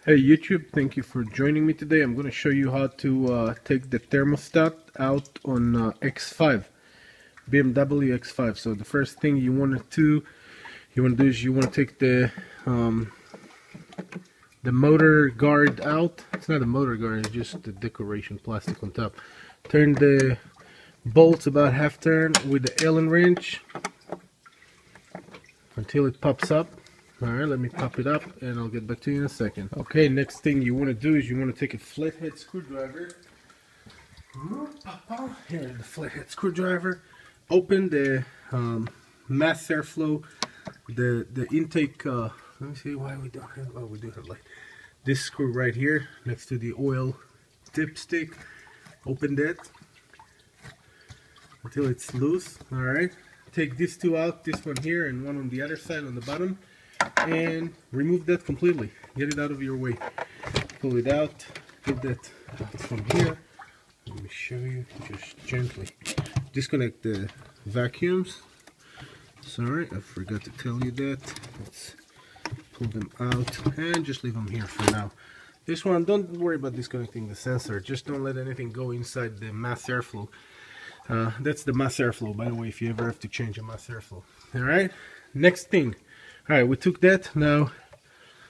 Hey YouTube, thank you for joining me today. I'm going to show you how to take the thermostat out on X5, BMW X5. So the first thing you want to do is you want to take the motor guard out. It's not a motor guard, it's just the decoration plastic on top. Turn the bolts about half turn with the Allen wrench until it pops up. Alright, let me pop it up and I'll get back to you in a second. Okay, next thing you want to do is you want to take a flathead screwdriver. Here's the flathead screwdriver. Open the mass airflow, the intake. Let me see why we don't have. Oh, we do have like this screw right here next to the oil dipstick. Open that until it's loose. Alright, take these two out, this one here and one on the other side on the bottom. And remove that completely. Get it out of your way. Pull it out. Get that out from here. Let me show you. Just gently disconnect the vacuums. Sorry, I forgot to tell you that. Let's pull them out and just leave them here for now. This one, don't worry about disconnecting the sensor. Just don't let anything go inside the mass airflow. That's the mass airflow, by the way, if you ever have to change a mass airflow. Alright, next thing. Alright, we took that. Now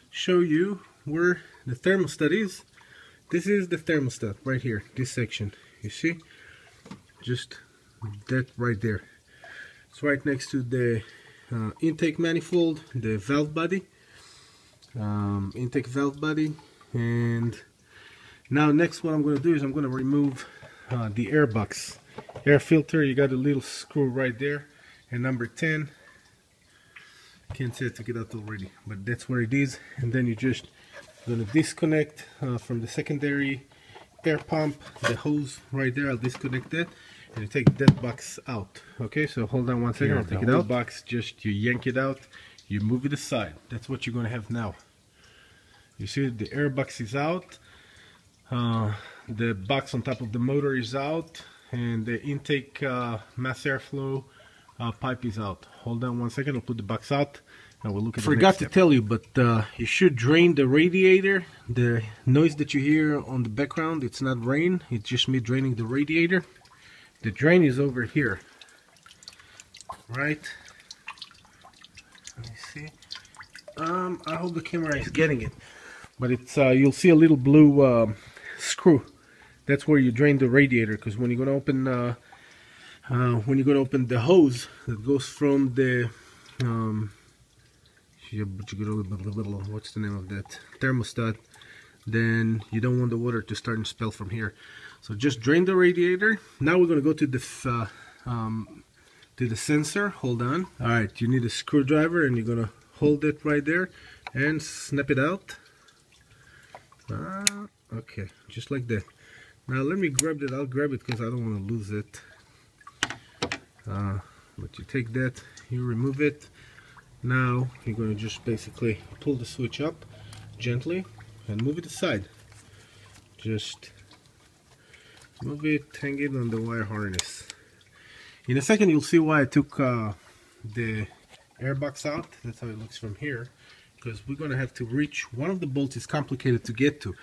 show you where the thermostat is. This is the thermostat right here, this section. You see? Just that right there. It's right next to the intake manifold, the valve body. Intake valve body. And now next what I'm going to do is I'm going to remove the air box. Air filter, you got a little screw right there. And number 10. Can't say I took it out already, but that's where it is. And then you just gonna disconnect from the secondary air pump, the hose right there. I'll disconnect that, and you take that box out. Okay, so hold on one second. I'll take it out. Box, just you yank it out, you move it aside. That's what you're gonna have now. You see the air box is out, the box on top of the motor is out, and the intake mass airflow pipe is out. Hold on one second, I'll put the box out and we'll look at the next step. Forgot to tell you, but you should drain the radiator. The noise that you hear on the background, it's not rain, it's just me draining the radiator. The drain is over here. Right? Let me see. I hope the camera is getting it. But it's you'll see a little blue screw. That's where you drain the radiator, because when you're gonna open the hose that goes from the what's the name of that thermostat, then you don't want the water to start and spill from here. So just drain the radiator. Now we're going to go to the sensor. Hold on. All right, you need a screwdriver and you're going to hold it right there and snap it out. Okay, just like that. Now let me grab that. I'll grab it because I don't want to lose it. But you take that, you remove it. Now you're going to just basically pull the switch up gently and move it aside. Just move it, hang it on the wire harness. In a second you'll see why I took the air box out. That's how it looks from here, because we're going to have to reach one of the bolts. Is complicated to get to.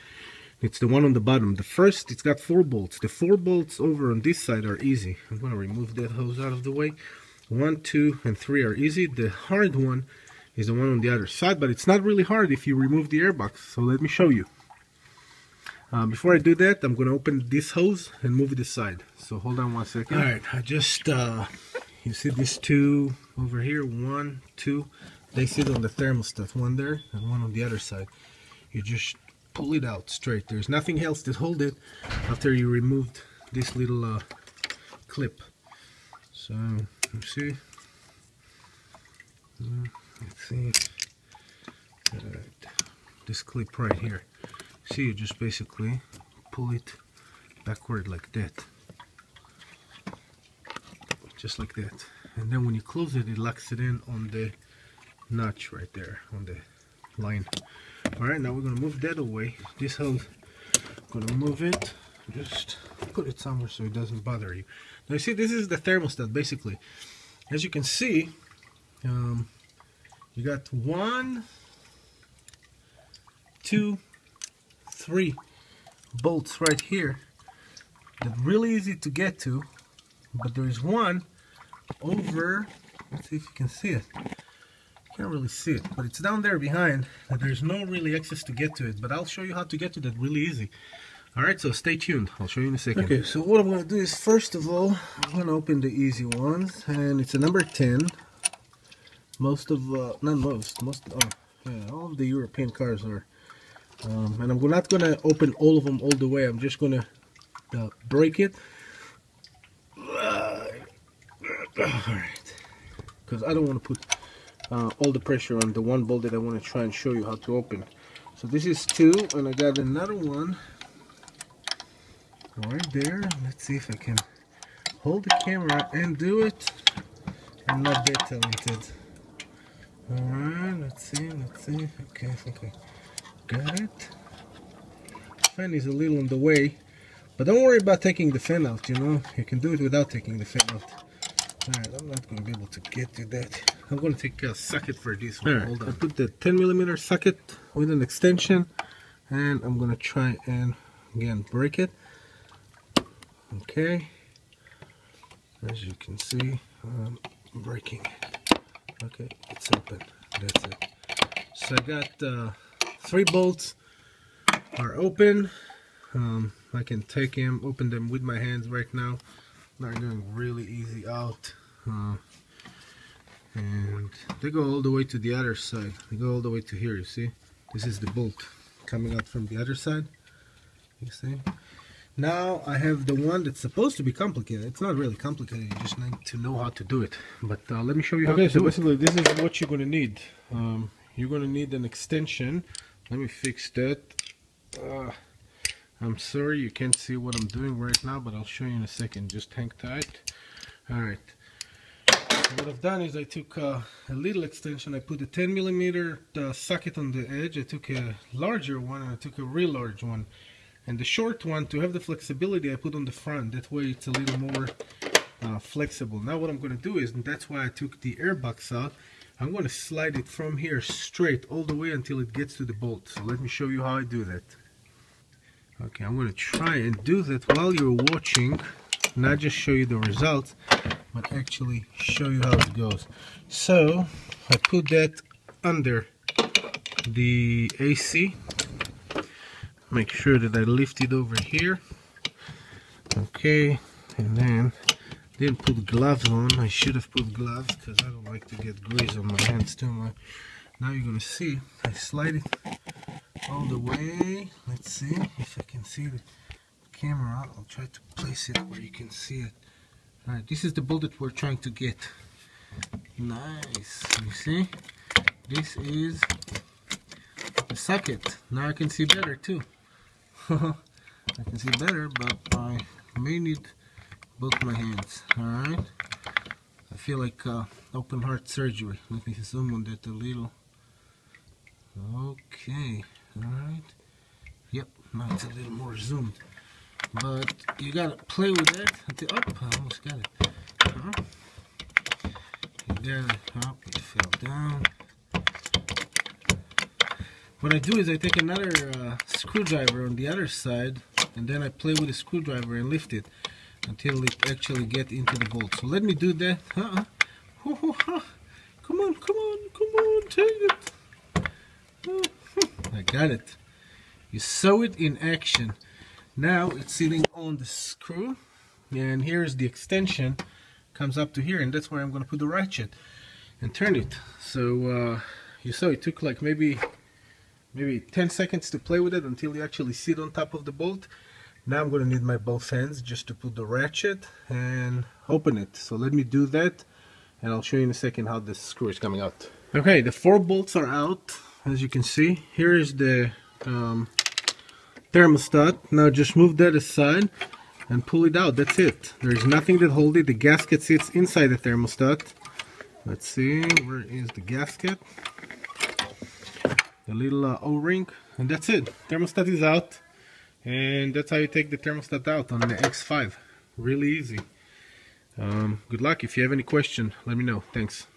It's the one on the bottom. The first, it's got 4 bolts. The 4 bolts over on this side are easy. I'm going to remove that hose out of the way. 1, 2, and 3 are easy. The hard one is the one on the other side, but it's not really hard if you remove the air box. So let me show you. Before I do that, I'm going to open this hose and move it aside. So hold on one second. Alright, I just, you see these 2 over here, 1, 2. They sit on the thermostat, one there and one on the other side. You just pull it out straight. There's nothing else to hold it after you removed this little clip. So let's see. Let's see. This clip right here. See, you just basically pull it backward like that, just like that. And then when you close it, it locks it in on the notch right there on the line. Alright, now we're going to move that away. This hose, I'm going to move it. Just put it somewhere so it doesn't bother you. Now you see, this is the thermostat basically. As you can see, you got 1, 2, 3 bolts right here. They're really easy to get to, but there's one over, let's see if you can see it. Can't really see it, but it's down there behind. There's no really access to get to it, but I'll show you how to get to that really easy. Alright, so stay tuned. I'll show you in a second. Okay, so what I'm going to do is, first of all, I'm going to open the easy ones, and it's a number 10. Most of, all of the European cars are. And I'm not going to open all of them all the way. I'm just going to break it. Alright, because I don't want to put all the pressure on the one bolt that I want to try and show you how to open. So this is 2, and I got another one right there. Let's see if I can hold the camera and do it. I'm not that talented. Alright, let's see. Okay, I think I got it. Fan is a little in the way, but don't worry about taking the fan out, you know. You can do it without taking the fan out. Alright, I'm not going to be able to get to that. I'm going to take a socket for this one. Hold on. I put the 10mm socket with an extension, and I'm going to try and, again, break it. Okay. As you can see, I'm breaking it. Okay, it's open. That's it. So I got 3 bolts are open. I can take them, open them with my hands right now. They're going really easy out. And they go all the way to the other side. They go all the way to here, you see? This is the bolt coming out from the other side. You see? Now I have the one that's supposed to be complicated. It's not really complicated, you just need to know how to do it. But let me show you how to do it. Okay, so basically this is what you're going to need. You're going to need an extension. Let me fix that. I'm sorry you can't see what I'm doing right now, but I'll show you in a second. Just hang tight. Alright. So what I've done is I took a little extension. I put a 10mm socket on the edge. I took a larger one and I took a real large one. And the short one, to have the flexibility, I put on the front. That way it's a little more flexible. Now what I'm going to do is, and that's why I took the air box out, I'm going to slide it from here straight all the way until it gets to the bolt. So let me show you how I do that. Okay, I'm going to try and do that while you're watching, not just show you the results, but actually show you how it goes. So I put that under the AC. Make sure that I lift it over here. Okay, and then didn't put gloves on. I should have put gloves because I don't like to get grease on my hands too much. Now you're gonna see I slide it all the way. Let's see if I can see the camera. I'll try to place it where you can see it. Alright, this is the bolt that we're trying to get. Nice. You see? This is the socket. Now I can see better too. I can see better, but I may need both my hands. Alright? I feel like open heart surgery. Let me zoom on that a little. Okay. Alright. Yep, now it's a little more zoomed. But you gotta play with that until up. I almost got it. You got it up, it fell down. What I do is I take another screwdriver on the other side, and then I play with the screwdriver and lift it until it actually gets into the bolt. So let me do that. Come on, take it. I got it. You saw it in action. Now it's sitting on the screw, and here's the extension. Comes up to here, and that's where I'm going to put the ratchet and turn it. So you saw it took like maybe 10 seconds to play with it until you actually sit on top of the bolt. Now I'm going to need my both hands just to put the ratchet and open it. So let me do that, and I'll show you in a second how this screw is coming out. Okay, the 4 bolts are out, as you can see. Here is the thermostat. Now just move that aside and pull it out. That's it. There's nothing that holds it. The gasket sits inside the thermostat. Let's see, where is the gasket? The little O-ring, and that's it. Thermostat is out, and that's how you take the thermostat out on the X5. Really easy. Good luck. If you have any question, let me know. Thanks.